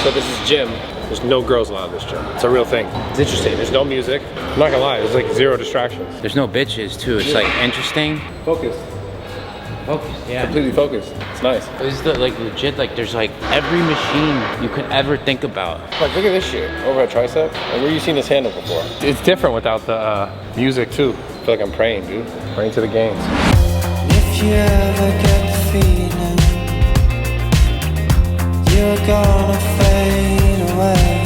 So this is gym. There's no girls allowed in this gym. It's a real thing. It's interesting. There's no music. I'm not gonna lie, there's like 0 distractions. There's no bitches too. It's like interesting. Focus. Focus, yeah. Completely focused. It's nice. This is like legit, like there's like every machine you could ever think about. Like look at this shit over at Tricep. Like, where you seen this handle before? It's different without the music too. I feel like I'm praying, dude. Praying to the gains. If you ever get the feeling you're gonna fade away,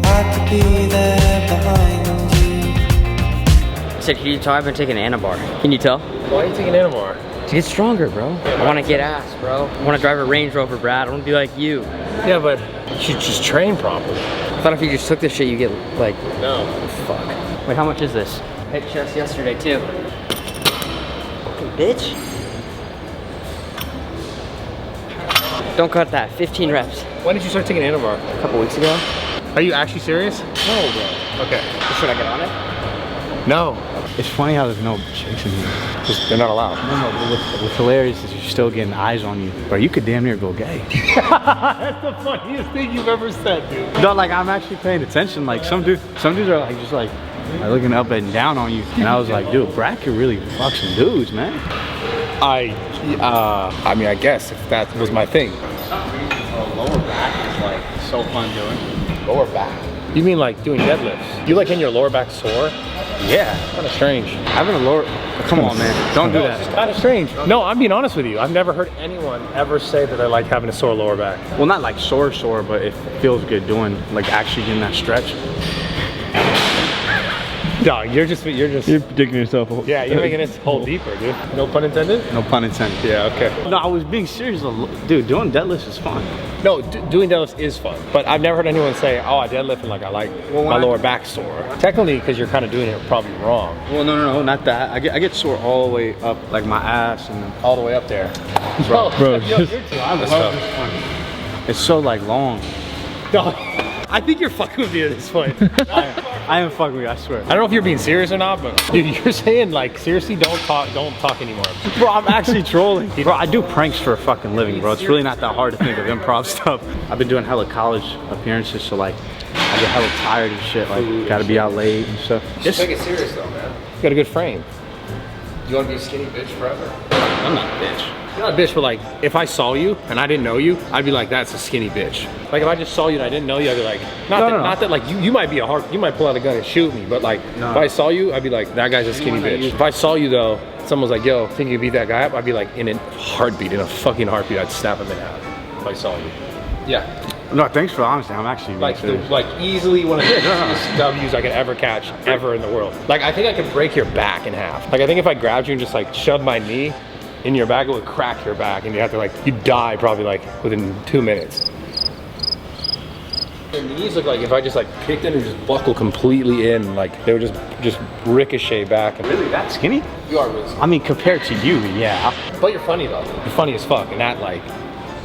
I could be there behind you. I said, can you tell I've been taking Anabar? Can you tell? Why are you taking Anabar? To get stronger, bro. I want to get ass, bro. I want to drive a Range Rover, Brad. I want to be like you. Yeah, but you should just train properly. I thought if you just took this shit, you get like... No. Fuck. Wait, how much is this? Hit chest yesterday, too. Fucking bitch. Don't cut that. 15 reps. When did you start taking Anabar? A couple weeks ago. Are you actually serious? No, bro. Okay. Should I get on it? No. It's funny how there's no chicks in here. Just, they're not allowed. No, what's hilarious is you're still getting eyes on you. Bro, you could damn near go gay. That's the funniest thing you've ever said, dude. No, like I'm actually paying attention. Like some dudes are like just like looking up and down on you. And I was like, dude, Brad could really fuck some dudes, man. I mean, I guess if that was my thing. Lower back is like so fun doing. Lower back? You mean like doing deadlifts? You like getting your lower back sore? Yeah. Kind of strange. Having a lower, come on, man, don't do that. It's kind of strange. No, I'm being honest with you. I've never heard anyone ever say that they like having a sore lower back. Well, not like sore, but it feels good doing, like actually getting that stretch. No, you're digging yourself a hole. Yeah, you're making this hole deeper, dude. No pun intended? No pun intended. Yeah, okay. No, I was being serious. Dude, doing deadlifts is fun. No, doing deadlifts is fun, but I've never heard anyone say, oh, I deadlift and like I like my lower back sore. Technically, because you're kind of doing it probably wrong. Well, no, not that. I get sore all the way up, like my ass and all the way up there. Bro, yo, I love this one. It's so like long. No, I think you're fucking with me at this point. I am fucking with you, I swear. I don't know if you're being serious or not, but dude, you're saying like seriously, don't talk anymore. Bro, I'm actually trolling. Bro, I do pranks for a fucking living, bro. It's really not that hard to think of improv stuff. I've been doing hella college appearances, so like I get hella tired and shit. Like, gotta be out late and stuff. Just take it serious though, man. You got a good frame. Do you want to be a skinny bitch forever? I'm not a bitch. You're not a bitch, but like, if I saw you and I didn't know you, I'd be like, that's a skinny bitch. Like, if I just saw you and I didn't know you, I'd be like, not that like, you might be you might pull out a gun and shoot me, but like, if I saw you, I'd be like, that guy's a skinny bitch. If I saw you though, someone was like, yo, think you could beat that guy up? I'd be like, in a fucking heartbeat, I'd snap him in half if I saw you. Yeah. No, thanks for the honesty. I'm actually like easily one of the easiest W's I could ever catch ever in the world. Like, I think I could break your back in half. Like, I think if I grabbed you and just like shoved my knee in your back, it would crack your back and you have to like, you'd die probably like within 2 minutes. Your knees look like if I just like kicked in and just buckle completely in, like they would just ricochet back. And really that skinny? You are really skinny. I mean, compared to you, yeah. But you're funny though. You're funny as fuck, and that like,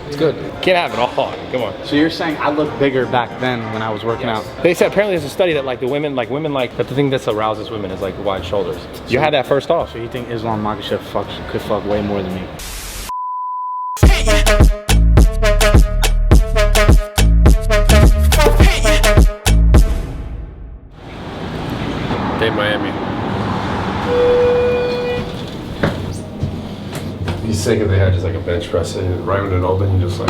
it's good. Can't have it all. Come on. So you're saying I looked bigger back then when I was working out? They said apparently there's a study that like the women like that the thing that arouses women is like wide shoulders. You had that first off. So you think Islam Makhachev could fuck way more than me? Dave Miami. Be sick if they had just like a bench press and right when it opened, you just like.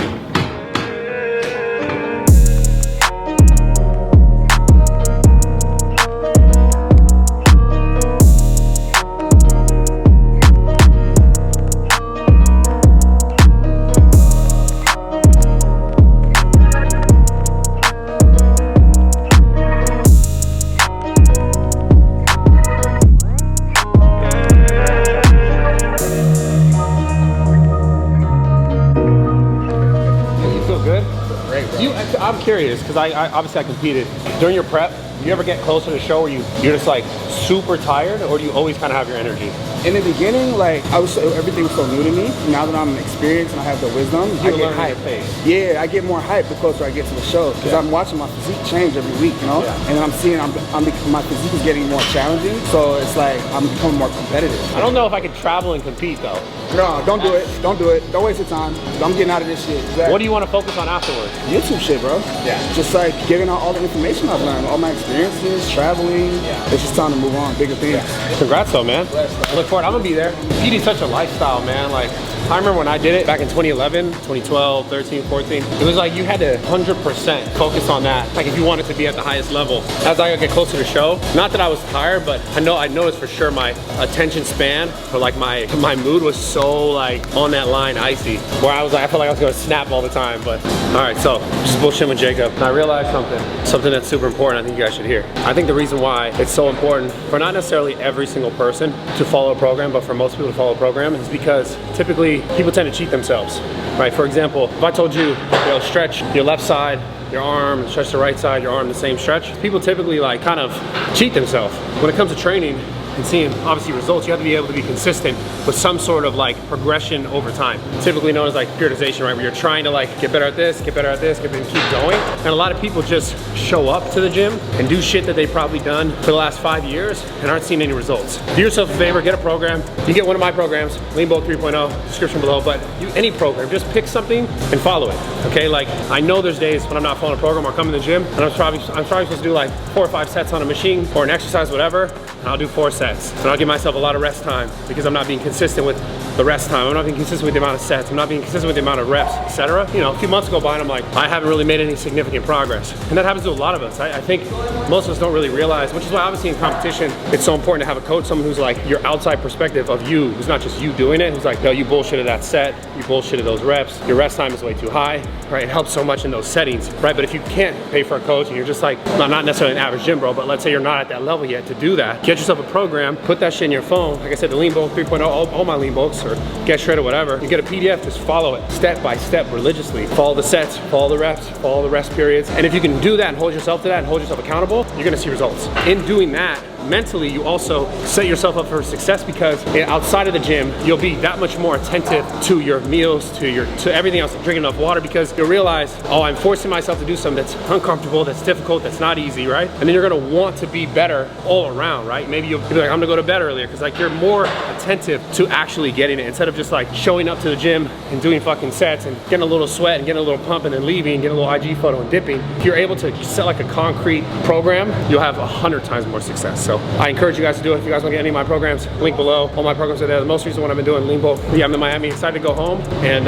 I'm curious because I obviously I competed. During your prep, do you ever get closer to the show where you're just like super tired, or do you always kind of have your energy? In the beginning, like everything was so new to me. Now that I'm experienced and I have the wisdom, I get hype. Yeah, I get more hype the closer I get to the show because I'm watching my physique change every week, you know. And then I'm seeing my physique is getting more challenging, so it's like I'm becoming more competitive. I don't know if I could travel and compete though. No, don't do it. Don't do it. Don't waste your time. I'm getting out of this shit. Exactly. What do you want to focus on afterwards? YouTube shit, bro. Yeah. Just like giving out all the information I've learned, all my experiences, traveling. Yeah. It's just time to move on, bigger things. Yeah. Congrats though, man. I look forward. I'm gonna be there. Eating's such a lifestyle, man. Like, I remember when I did it back in 2011, 2012, 13, 14. It was like you had to 100% focus on that. Like if you wanted to be at the highest level. As I get closer to the show, not that I was tired, but I noticed for sure my attention span or like my mood was so like on that line icy, where I was like, I felt like I was gonna snap all the time. But all right, so just bullshit with Jacob. And I realized something that's super important. I think you guys should hear. I think the reason why it's so important for not necessarily every single person to follow a program, but for most people to follow a program is because typically people tend to cheat themselves, right? For example, if I told you, stretch your left side, your arm, and stretch the right side, your arm the same stretch, people typically like kind of cheat themselves. When it comes to training and seeing obviously results, you have to be able to be consistent with some sort of like progression over time. Typically known as like periodization, right? Where you're trying to like get better at this, get better at this, keep going. And a lot of people just show up to the gym and do shit that they've probably done for the last 5 years and aren't seeing any results. Do yourself a favor, get a program. You get one of my programs, Lean Bulk 3.0, description below, but any program, just pick something and follow it, okay? Like, I know there's days when I'm not following a program or coming to the gym and I'm probably supposed to do like 4 or 5 sets on a machine or an exercise, whatever, and I'll do 4 sets. And I'll give myself a lot of rest time because I'm not being consistent with the rest time. I'm not being consistent with the amount of sets. I'm not being consistent with the amount of reps, etc. You know, a few months go by and I'm like, I haven't really made any significant progress. And that happens to a lot of us. I think most of us don't really realize, which is why obviously in competition, it's so important to have a coach, someone who's like your outside perspective of you, who's not just you doing it, who's like, no, you bullshitted that set, you bullshitted those reps, your rest time is way too high, right? It helps so much in those settings, right? But if you can't pay for a coach and you're just like, not necessarily an average gym bro, but let's say you're not at that level yet to do that, get yourself a program, put that shit in your phone. Like I said, the Lean Bulk 3.0, all my Lean Bulks or Get Shredded, whatever. You get a PDF, just follow it step by step religiously. Follow the sets, follow the reps, follow the rest periods. And if you can do that and hold yourself to that and hold yourself accountable, you're gonna see results. In doing that, mentally, you also set yourself up for success because outside of the gym, you'll be that much more attentive to your meals, to everything else, drinking enough water, because you'll realize, oh, I'm forcing myself to do something that's uncomfortable, that's difficult, that's not easy, right? And then you're gonna want to be better all around, right? Maybe you'll be like, I'm gonna go to bed earlier, because like you're more attentive to actually getting it instead of just like showing up to the gym and doing fucking sets and getting a little sweat and getting a little pump and then leaving and getting a little IG photo and dipping. If you're able to set like a concrete program, you'll have 100 times more success. So I encourage you guys to do it. If you guys want to get any of my programs, link below. All my programs are there. The most recent one I've been doing, Lean Bulk. Yeah, I'm in Miami, excited to go home and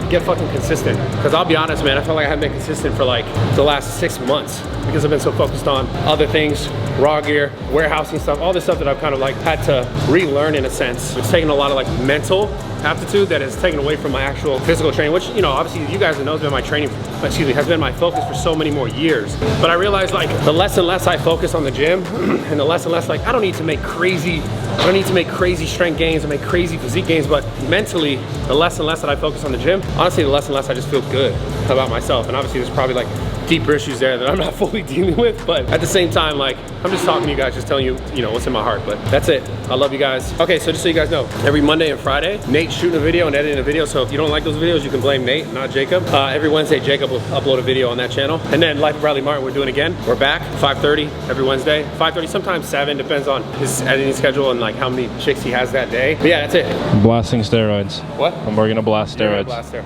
get fucking consistent. Because I'll be honest, man, I felt like I haven't been consistent for like the last 6 months because I've been so focused on other things, raw gear, warehousing stuff, all this stuff that I've kind of like had to relearn in a sense. It's taken a lot of like mental aptitude that has taken away from my actual physical training, which, you know, obviously you guys know has been my training, has been my focus for so many more years. But I realized like the less and less I focus on the gym and the less and less like I don't need to make crazy strength gains and make crazy physique gains, but mentally, the less and less that I focus on the gym, honestly, the less and less I just feel good about myself. And obviously there's probably like deeper issues there that I'm not fully dealing with, but at the same time, like, I'm just talking to you guys, just telling you, you know, what's in my heart. But that's it. I love you guys. Okay, so just so you guys know, every Monday and Friday, Nate's shooting a video and editing a video. So if you don't like those videos, you can blame Nate, not Jacob. Every Wednesday, Jacob will upload a video on that channel. And then Life of Bradley Martyn, we're doing again. We're back, 5:30 every Wednesday. 5:30, sometimes 7, depends on his editing schedule and like how many chicks he has that day. But yeah, that's it. Blasting steroids. What? We're gonna blast steroids.